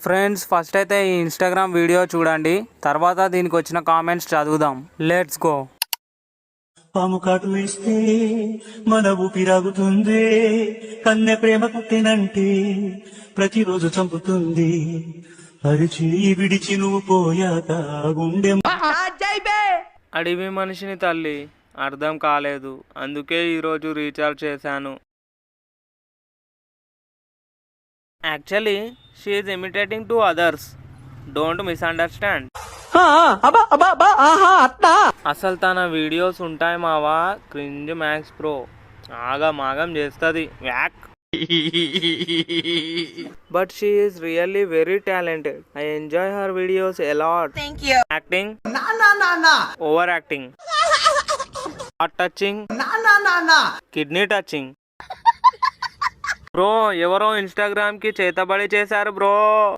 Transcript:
Friends first అయితే ఈ Instagram video చూడండి, తర్వాత దీనికి వచ్చిన కామెంట్స్ చదువుదాం. Let's go. పాము కాటు వేస్తే మన ఊపిరాగుతుంది, కన్నె ప్రేమ పుట్టినంటే ప్రతిరోజు చంపుతుంది. అరిచి విడిచి నువ్వు పోయాక గుండె అడివి మనిషిని తల్లి అర్థం కాలేదు, అందుకే ఈరోజు రీఛార్జ్ చేశాను. Actually she is imitating to others, don't misunderstand. అసలు తన వీడియోస్ ఉంటాయి మావా, క్రింజ్ మ్యాక్స్ ప్రో, ఆగమాగం చేస్తుంది wack. But she is really very talented. I enjoy her videos a lot. Acting, over acting, heart touching, kidney touching. Bro ఎవరో Instagram కి చేతబడి చేశారు బ్రో.